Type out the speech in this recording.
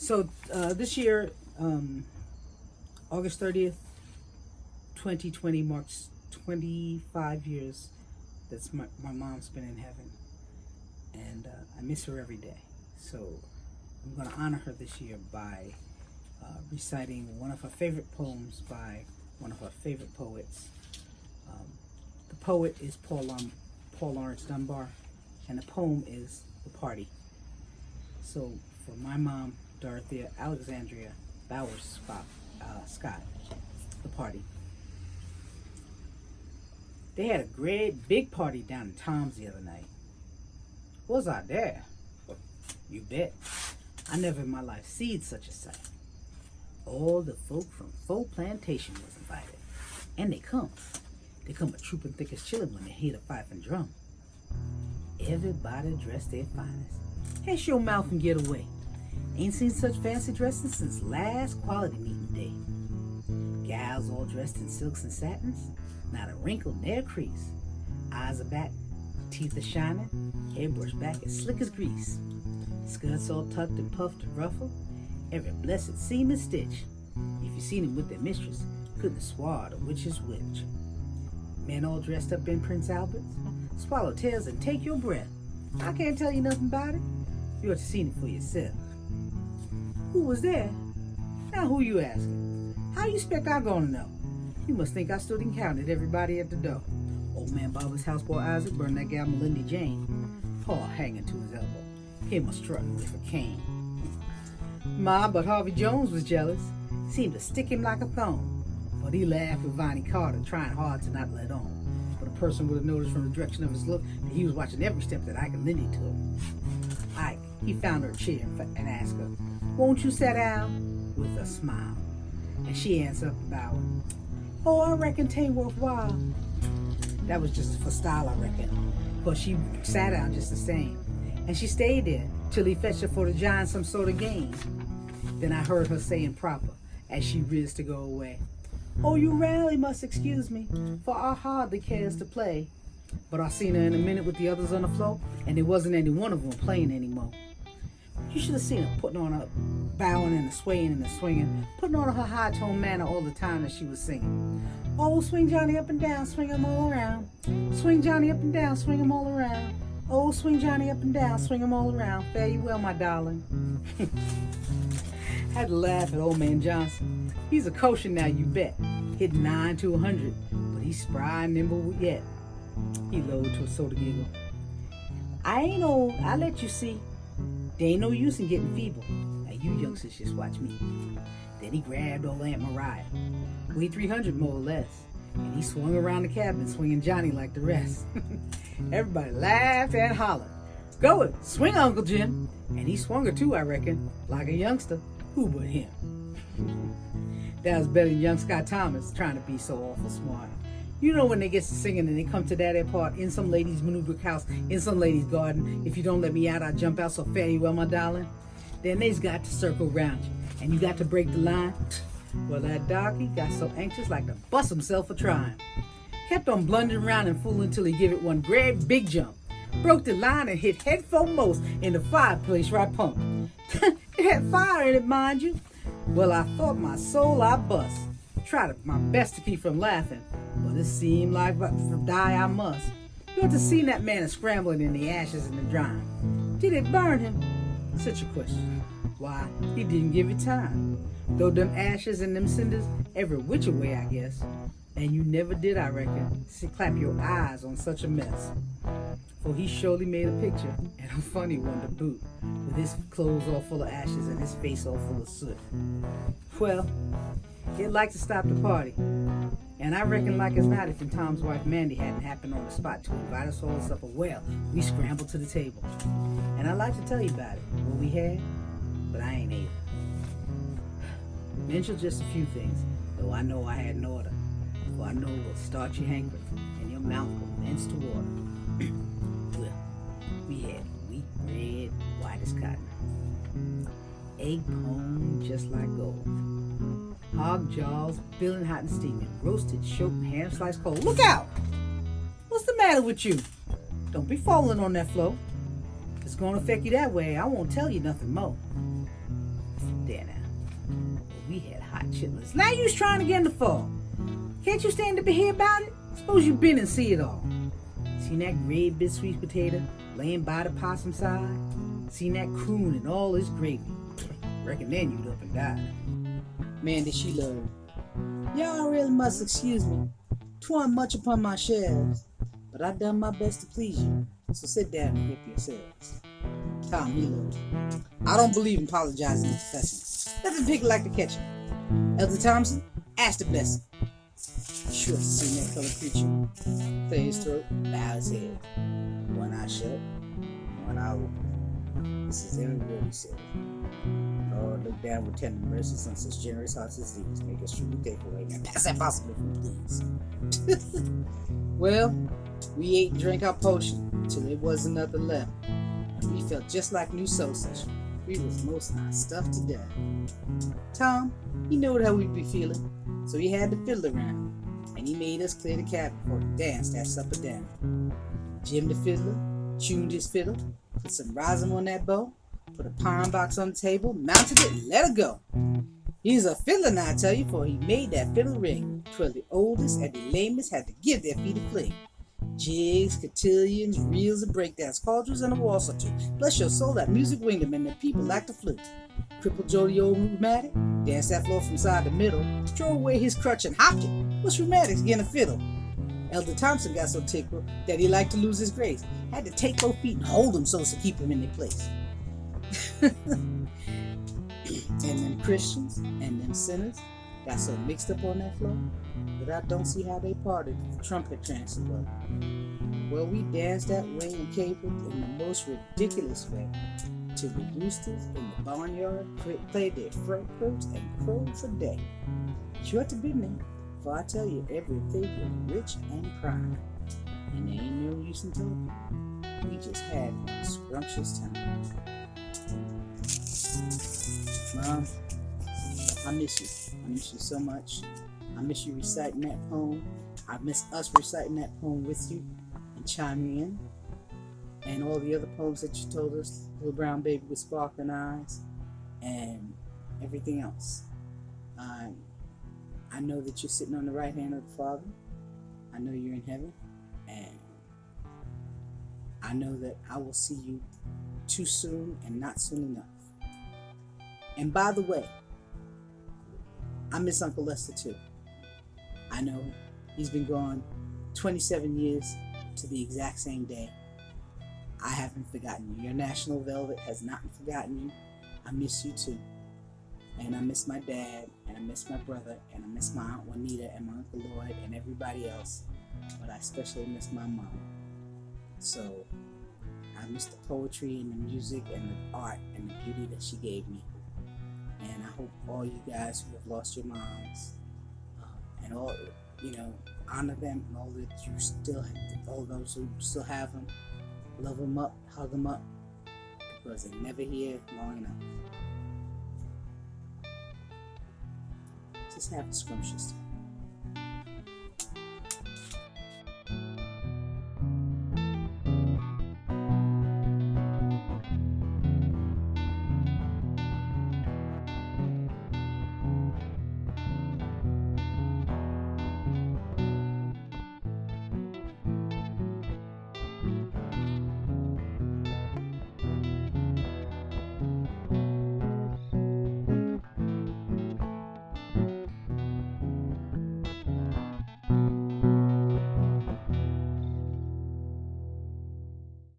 So this year, August 30th, 2020 marks 25 years that's my mom's been in heaven. And I miss her every day. So I'm going to honor her this year by reciting one of her favorite poems by one of her favorite poets. The poet is Paul Laurence Dunbar, and the poem is The Party. So for my mom, Dorothea Alexandria Bowers Scott, The Party. They had a great big party down in Tom's the other night. Was I there? You bet. I never in my life seen such a sight. All the folk from Faux Plantation was invited. And they come a trooping thick as chillin' when they hear the fife and drum. Everybody dressed their finest. Hush your mouth and get away. Ain't seen such fancy dressing since last quality meeting day. Gals all dressed in silks and satins, not a wrinkle near crease. Eyes are back, teeth are shining, hair brushed back as slick as grease. Skirts all tucked and puffed and ruffled, every blessed seam and stitch. If you seen them with their mistress, couldn't have swore the witch is which. Men all dressed up in Prince Alberts, swallow tails and take your breath. I can't tell you nothing about it. You ought to seen it for yourself. Who was there? Now who you asking? How you expect I gonna know? You must think I stood and counted everybody at the door. Old man Bob's houseboy Isaac burned that gal Melanie Jane. Paul hanging to his elbow. Him a strutting with a cane. Ma, but Harvey Jones was jealous. Seemed to stick him like a thong. But he laughed with Vinnie Carter, trying hard to not let on. But a person would have noticed from the direction of his look that he was watching every step that Ike and Lindy took. Ike, he found her a chair and asked her, "Won't you sit down?" with a smile. And she answered up bowing, "Oh, I reckon 'tain't worthwhile." That was just for style, I reckon. But she sat down just the same. And she stayed there till he fetched her for to join some sort of game. Then I heard her saying proper as she riz to go away, "Oh, you really must excuse me, for I hardly cares to play." But I seen her in a minute with the others on the floor, and there wasn't any one of them playing anymore. You should have seen her putting on her bowing and the swaying and the swinging, putting on her high-tone manner all the time that she was singing. "Oh, swing Johnny up and down, swing him all around. Swing Johnny up and down, swing him all around. Oh, swing Johnny up and down, swing him all around. Fare you well, my darling." Had to laugh at old man Johnson. He's a kosher now, you bet. Hit 9 to 100, but he's spry and nimble yet. He lowered to a soda giggle. "I ain't old, I let you see. There ain't no use in getting feeble. Now you youngsters just watch me." Then he grabbed old Aunt Mariah. Weighed 300 more or less. And he swung around the cabin, swinging Johnny like the rest. Everybody laughed and hollered, "Go it, swing Uncle Jim." And he swung her too, I reckon, like a youngster. Who but him? That was better than young Scott Thomas trying to be so awful smart. You know when they get to singing and they come to that part, "In some lady's maneuver house, in some lady's garden. If you don't let me out, I'll jump out, so fare you well, my darling." Then they's got to circle round you, and you got to break the line. Well, that darky got so anxious like to bust himself for trying. Kept on blundering around and fooling until he gave it one great big jump. Broke the line and hit head foremost in the fireplace right pump. It had fire in it, mind you. Well, I thought my soul I'd bust. Tried my best to keep from laughing, but it seemed like die I must. You ought to seen that man scrambling in the ashes and the drying. Did it burn him? Such a question. Why, he didn't give it time. Throw them ashes and them cinders every which way, I guess. And you never did, I reckon, clap your eyes on such a mess. For he surely made a picture, and a funny one to boot, with his clothes all full of ashes and his face all full of soot. Well, he'd like to stop the party. And I reckon like as not, if Tom's wife Mandy hadn't happened on the spot to invite us all to supper, well, we scrambled to the table. And I'd like to tell you about it, what we had, but I ain't able. Mention just a few things, though I know I had an order. For I know will start your hankering, and your mouth will mince to water. Well, we had wheat bread, white as cotton. Egg pone just like gold. Hog jaws, billing hot and steaming. Roasted, choked, ham sliced cold. Look out! What's the matter with you? Don't be falling on that floor. If it's going to affect you that way, I won't tell you nothing more. there now. We had hot chitlins. Now you's trying to get in the fall. Can't you stand up and hear about it? Suppose you've been and see it all. Seen that great big sweet potato laying by the possum side? Seen that coon and all his gravy? Reckon then you'd up and died. Man, did she love him. Y'all really must excuse me. 'Twan't much upon my shelves, but I done my best to please you. So sit down and help yourselves. Tom, he loved. I don't believe in apologizing in profession. Let the pig like the ketchup. Elder Thompson, ask the blessing. Sure to see that colored creature. Clear his throat, bow his head. One eye shut, one eye open. This is every word he said. Lord, look down with tender mercies on such generous hearts as these. Make us truly thankful right now. Pass that possible if you please. Well, we ate and drank our potion till there wasn't nothing left. And we felt just like new sausage. We was most nigh stuffed to death. Tom, he knowed how we'd be feeling, so he had the fiddle around, and he made us clear the cabin for the dance that supper down. Jim the fiddler tuned his fiddle, put some rosin on that bow, put a pine box on the table, mounted it, and let it go. He's a fiddler now, I tell you, for he made that fiddle ring. 'Twas the oldest and the lamest had to give their feet a fling. Jigs, cotillions, reels, and breakdowns, cauldrons, and a waltz or two. Bless your soul, that music winged him, and the people like the flute. Crippled Joe the old rheumatic danced that floor from side to middle, threw away his crutch and hopped it. What's rheumatics getting a fiddle? Elder Thompson got so tickled that he liked to lose his grace. Had to take both feet and hold them so as to keep them in their place. And them Christians and them sinners got so mixed up on that floor that I don't see how they parted the trumpet trance above. Well, we danced that way and capered in the most ridiculous way till the roosters in the barnyard played their front throats and crowed for day. Sure to be me, for I tell you, everything was rich and prime, and there ain't no use in talking. We just had a scrumptious time. Mom, I miss you. I miss you so much. I miss you reciting that poem. I miss us reciting that poem with you and chiming in. And all the other poems that you told us, Little Brown Baby with Sparkling Eyes, and everything else. I know that you're sitting on the right hand of the Father. I know you're in heaven. And I know that I will see you too soon and not soon enough. And by the way, I miss Uncle Lester too. I know he's been gone 27 years to the exact same day. I haven't forgotten you. Your National Velvet has not forgotten you. I miss you too. And I miss my dad, and I miss my brother, and I miss my Aunt Juanita and my Uncle Lloyd and everybody else. But I especially miss my mom. So I miss the poetry and the music and the art and the beauty that she gave me. And I hope all you guys who have lost your moms and all, honor them, and all that you still have, all those who still have them, love them up, hug them up, because they're never here long enough. Just have a scrumptious time.